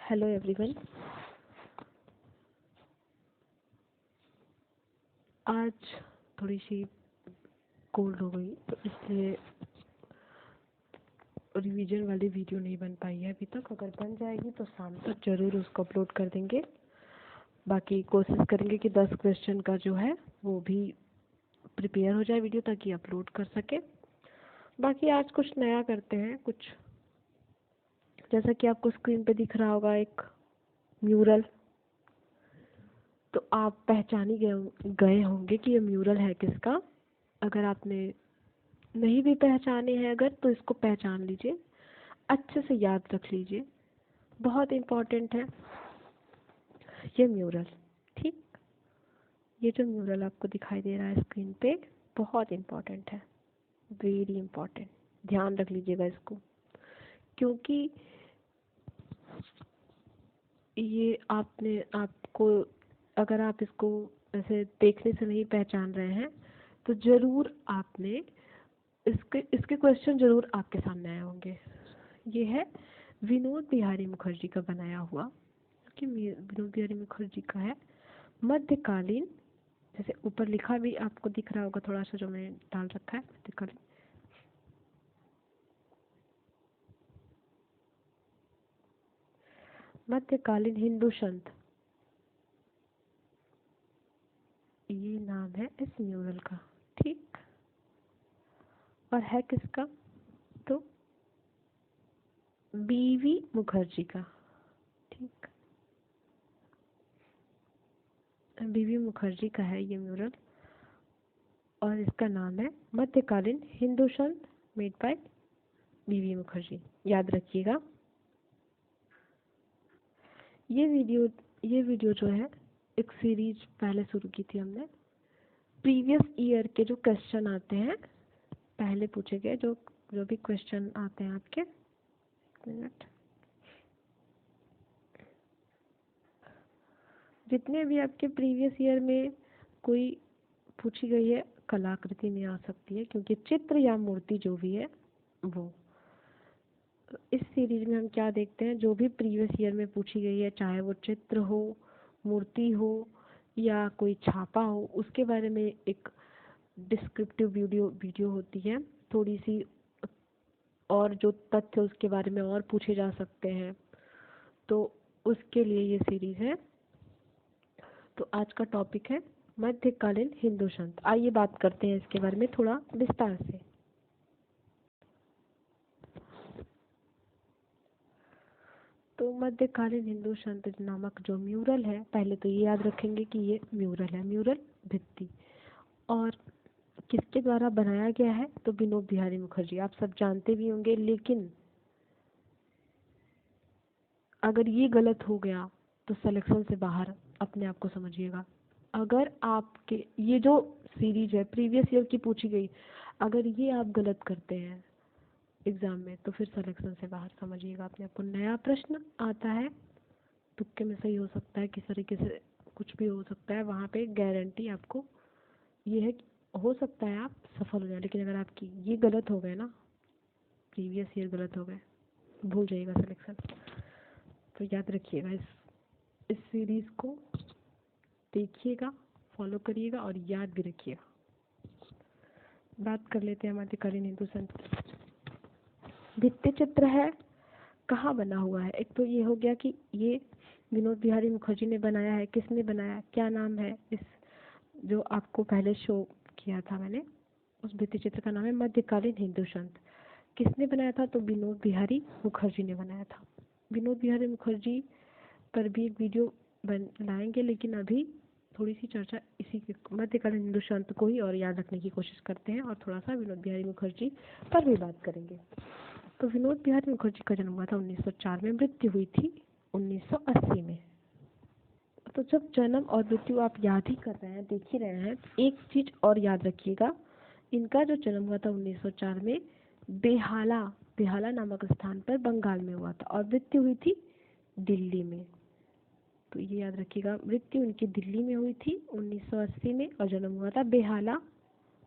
Hello everyone. आज थोड़ी सी cold हो गई तो इसलिए रिवीजन वाली वीडियो नहीं बन पाई है अभी तक। अगर बन जाएगी तो शाम तक ज़रूर उसको अपलोड कर देंगे। बाकी कोशिश करेंगे कि 10 क्वेश्चन का जो है वो भी प्रिपेयर हो जाए वीडियो, ताकि अपलोड कर सके। बाकी आज कुछ नया करते हैं। कुछ जैसा कि आपको स्क्रीन पे दिख रहा होगा, एक म्यूरल। तो आप पहचान ही गए होंगे कि ये म्यूरल है किसका। अगर आपने नहीं भी पहचाने हैं अगर, तो इसको पहचान लीजिए, अच्छे से याद रख लीजिए, बहुत इम्पोर्टेंट है ये म्यूरल। ठीक, ये जो म्यूरल आपको दिखाई दे रहा है स्क्रीन पे, बहुत इम्पोर्टेंट है, वेरी इम्पोर्टेंट। ध्यान रख लीजिएगा इसको, क्योंकि ये आपको अगर आप इसको ऐसे देखने से नहीं पहचान रहे हैं तो ज़रूर आपने इसके क्वेश्चन ज़रूर आपके सामने आए होंगे। ये है विनोद बिहारी मुखर्जी का बनाया हुआ, कि विनोद बिहारी मुखर्जी का है मध्यकालीन, जैसे ऊपर लिखा भी आपको दिख रहा होगा थोड़ा सा जो मैंने डाल रखा है, मध्यकालीन हिंदू संत, ये नाम है इस म्यूरल का। ठीक, और है किसका? तो बीवी मुखर्जी का। ठीक, बीवी मुखर्जी का है ये म्यूरल, और इसका नाम है मध्यकालीन हिंदू संत मेड बाय बीवी मुखर्जी। याद रखिएगा। ये वीडियो जो है, एक सीरीज पहले शुरू की थी हमने। प्रीवियस ईयर के जो क्वेश्चन आते हैं, पहले पूछे गए जो भी क्वेश्चन आते हैं आपके, मिनट, जितने भी आपके प्रीवियस ईयर में कोई पूछी गई है कलाकृति में आ सकती है, क्योंकि चित्र या मूर्ति जो भी है वो। इस सीरीज में हम क्या देखते हैं, जो भी प्रीवियस ईयर में पूछी गई है, चाहे वो चित्र हो, मूर्ति हो या कोई छापा हो, उसके बारे में एक डिस्क्रिप्टिव वीडियो होती है थोड़ी सी, और जो तथ्य उसके बारे में और पूछे जा सकते हैं, तो उसके लिए ये सीरीज है। तो आज का टॉपिक है मध्यकालीन हिंदू संत। आइए बात करते हैं इसके बारे में थोड़ा विस्तार से। तो मध्यकालीन हिंदू संत नामक जो म्यूरल है, पहले तो ये याद रखेंगे कि ये म्यूरल है, म्यूरल भित्ति, और किसके द्वारा बनाया गया है? तो विनोद बिहारी मुखर्जी। आप सब जानते भी होंगे, लेकिन अगर ये गलत हो गया तो सिलेक्शन से बाहर अपने आप को समझिएगा। अगर आपके ये जो सीरीज है प्रीवियस ईयर की पूछी गई, अगर ये आप गलत करते हैं एग्जाम में, तो फिर सिलेक्शन से बाहर समझिएगा अपने आप को। नया प्रश्न आता है, तुक्के में सही हो सकता है, किस तरीके से कुछ भी हो सकता है, वहाँ पे गारंटी आपको ये है कि हो सकता है आप सफल हो जाए। लेकिन अगर आपकी ये गलत हो गए ना, प्रीवियस ईयर गलत हो गए, भूल जाइएगा सिलेक्शन। तो याद रखिएगा, इस सीरीज को देखिएगा, फॉलो करिएगा और याद भी रखिएगा। बात कर लेते हैं मध्यकालीन हिंदू संत। भित्ति चित्र है, कहाँ बना हुआ है? एक तो ये हो गया कि ये विनोद बिहारी मुखर्जी ने बनाया है। किसने बनाया, क्या नाम है इस जो आपको पहले शो किया था मैंने, उस भित्ति चित्र का नाम है मध्यकालीन हिंदू संत। किसने बनाया था? तो विनोद बिहारी मुखर्जी ने बनाया था। विनोद बिहारी मुखर्जी पर भी एक वीडियो लाएंगे, लेकिन अभी थोड़ी सी चर्चा इसी के मध्यकालीन हिंदू संत को ही और याद रखने की कोशिश करते हैं, और थोड़ा सा विनोद बिहारी मुखर्जी पर भी बात करेंगे। तो विनोद बिहारी मुखर्जी का जन्म हुआ था 1904 में, मृत्यु हुई थी 1980 में। तो जब जन्म और मृत्यु आप याद ही कर रहे हैं, देख ही रहे हैं, एक चीज और याद रखिएगा, इनका जो जन्म हुआ था 1904 में बेहाला नामक स्थान पर बंगाल में हुआ था, और मृत्यु हुई थी दिल्ली में। तो ये याद रखिएगा, मृत्यु उनकी दिल्ली में हुई थी 1980 में, और जन्म हुआ था बेहाला,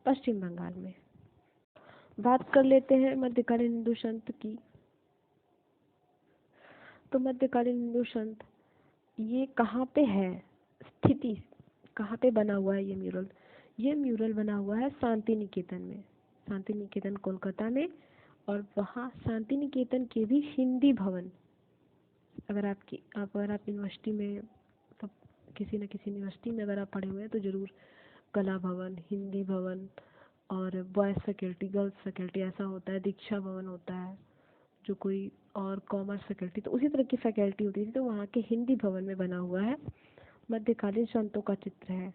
पश्चिम बंगाल में। बात कर लेते हैं मध्यकालीन हिंदू संत की। तो मध्यकालीन हिंदू संत ये कहाँ पे है, स्थिति कहाँ पे बना हुआ है ये म्यूरल? ये म्यूरल बना हुआ है शांति निकेतन में, शांति निकेतन कोलकाता में। और वहाँ शांति निकेतन के भी हिंदी भवन, अगर आप यूनिवर्सिटी में, मतलब किसी न किसी यूनिवर्सिटी में अगर आप पढ़े हुए हैं तो ज़रूर कला भवन, हिंदी भवन और बॉयज़ फैकल्टी, गर्ल्स फैकल्टी ऐसा होता है, दीक्षा भवन होता है जो कोई, और कॉमर्स फैकल्टी, तो उसी तरह की फैकल्टी होती थी। तो वहाँ के हिंदी भवन में बना हुआ है मध्यकालीन संतों का चित्र है।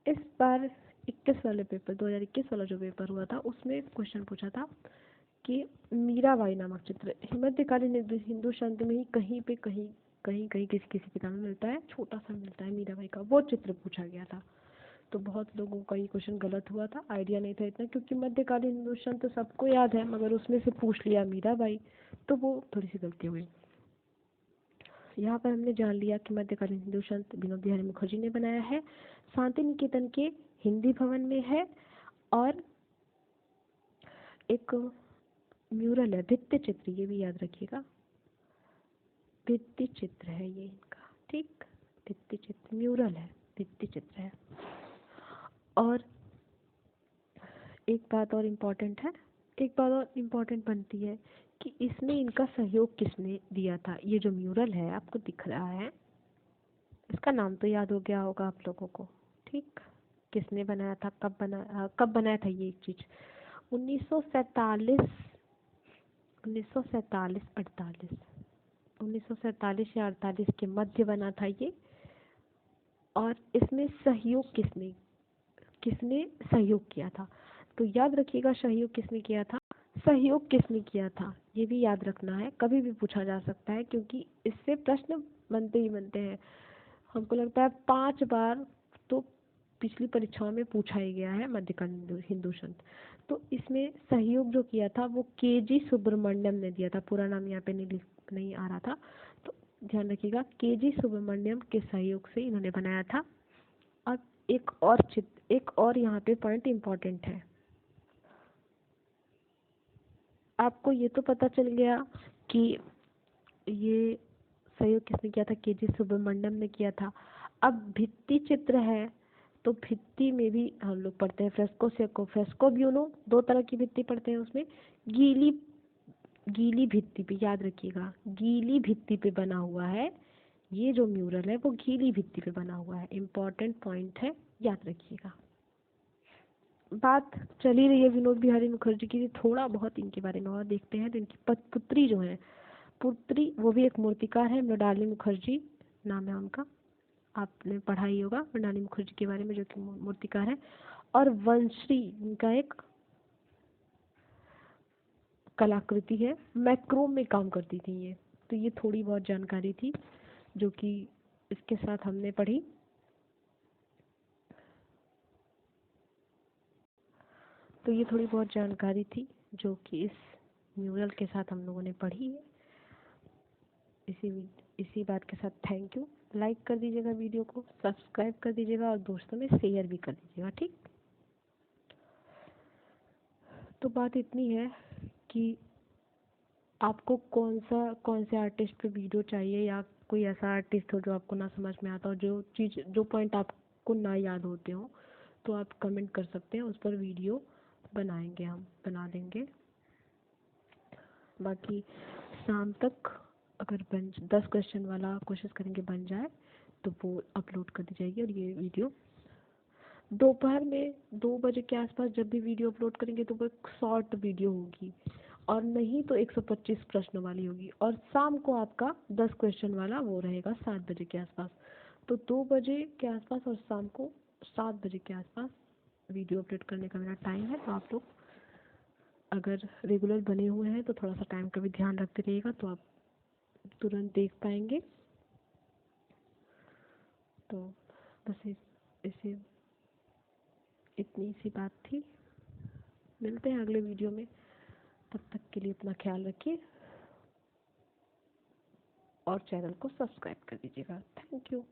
इस बार 21 वाले पेपर, 2021 वाला जो पेपर हुआ था उसमें क्वेश्चन पूछा था कि मीराबाई नामक चित्र मध्यकालीन हिंदू संत में ही कहीं कहीं किसी किसी किताब में मिलता है, छोटा सा मिलता है मीराबाई का, वो चित्र पूछा गया था। तो बहुत लोगों का ये क्वेश्चन गलत हुआ था, आइडिया नहीं था इतना, क्योंकि मध्यकालीन हिंदू संत तो सबको याद है, मगर उसमें से पूछ लिया मीराबाई, तो वो थोड़ी सी गलती हुई। यहाँ पर हमने जान लिया कि मध्यकालीन हिंदू संत विनोद बिहारी मुखर्जी ने बनाया है, शांति निकेतन के हिंदी भवन में है, और एक म्यूरल है, भित्ति चित्र, ये भी याद रखिएगा, भित्ति चित्र है ये इनका, ठीक, भित्ति चित्र, म्यूरल है, भित्ति चित्र है। और एक बात और इम्पोर्टेंट बनती है कि इसमें इनका सहयोग किसने दिया था। ये जो म्यूरल है आपको दिख रहा है, इसका नाम तो याद हो गया होगा आप लोगों को, ठीक, किसने बनाया था, कब बनाया था ये एक चीज, 1947 1947 या 48 के मध्य बना था ये। और इसमें सहयोग किसने सहयोग किया था, तो याद रखिएगा सहयोग किसने किया था, ये भी याद रखना है, कभी भी पूछा जा सकता है, क्योंकि इससे प्रश्न बनते हैं। हमको लगता है 5 बार तो पिछली परीक्षाओं में पूछा ही गया है मध्यकालीन हिंदू संत। तो इसमें सहयोग जो किया था वो के.जी. सुब्रमण्यम ने दिया था, पूरा नाम यहाँ पे नहीं आ रहा था, तो ध्यान रखिएगा, के.जी. सुब्रमण्यम के सहयोग से इन्होंने बनाया था। और एक और यहाँ पे पॉइंट इम्पोर्टेंट है, आपको ये तो पता चल गया कि ये सहयोग किसने किया था, के.जी. सुब्रमण्यम ने किया था। अब भित्ति चित्र है, तो भित्ति में भी हम लोग पढ़ते हैं फ्रेस्को ब्यूनो, 2 तरह की भित्ति पढ़ते हैं उसमें, गीली भित्ति पे, याद रखिएगा गीली भित्ति पे बना हुआ है, ये जो म्यूरल है वो गीली भित्ति पे बना हुआ है, इम्पोर्टेंट पॉइंट है, याद रखिएगा। बात चली रही है विनोद बिहारी मुखर्जी की, थोड़ा बहुत इनके बारे में और देखते हैं। तो इनकी पुत्री जो है, वो भी एक मूर्तिकार है, मृणालिनी मुखर्जी नाम है उनका, आपने पढ़ा ही होगा मृणालिनी मुखर्जी के बारे में, जो कि मूर्तिकार है। और वंश्री इनका एक कलाकृति है, मैक्रोम में काम करती थी ये, तो ये थोड़ी बहुत जानकारी थी जो कि इसके साथ हमने पढ़ी। तो ये थोड़ी बहुत जानकारी थी जो कि इस म्यूरल के साथ हम लोगों ने पढ़ी है। इसी बात के साथ थैंक यू, लाइक कर दीजिएगा वीडियो को, सब्सक्राइब कर दीजिएगा और दोस्तों में शेयर भी कर दीजिएगा, ठीक। तो बात इतनी है कि आपको कौन से आर्टिस्ट पे वीडियो चाहिए, या कोई ऐसा आर्टिस्ट हो जो आपको ना समझ में आता हो, जो पॉइंट आपको ना याद होते हो, तो आप कमेंट कर सकते हैं, उस पर वीडियो बनाएंगे, हम बना देंगे। बाकी शाम तक अगर 10 क्वेश्चन वाला कोशिश करेंगे बन जाए तो वो अपलोड कर दी जाएगी। और ये वीडियो दोपहर में 2 बजे के आसपास जब भी वीडियो अपलोड करेंगे तो वो एक शॉर्ट वीडियो होगी, और नहीं तो 125 प्रश्नों वाली होगी। और शाम को आपका 10 क्वेश्चन वाला वो रहेगा 7 बजे के आसपास। तो 2 बजे के आसपास और शाम को 7 बजे के आसपास वीडियो अपलोड करने का मेरा टाइम है। तो आप लोग अगर रेगुलर बने हुए हैं तो थोड़ा सा टाइम का भी ध्यान रखते रहिएगा, तो आप तुरंत देख पाएंगे। तो बस इसे इतनी सी बात थी, मिलते हैं अगले वीडियो में, तब तक के लिए अपना ख्याल रखिए और चैनल को सब्सक्राइब कर दीजिएगा। Thank you.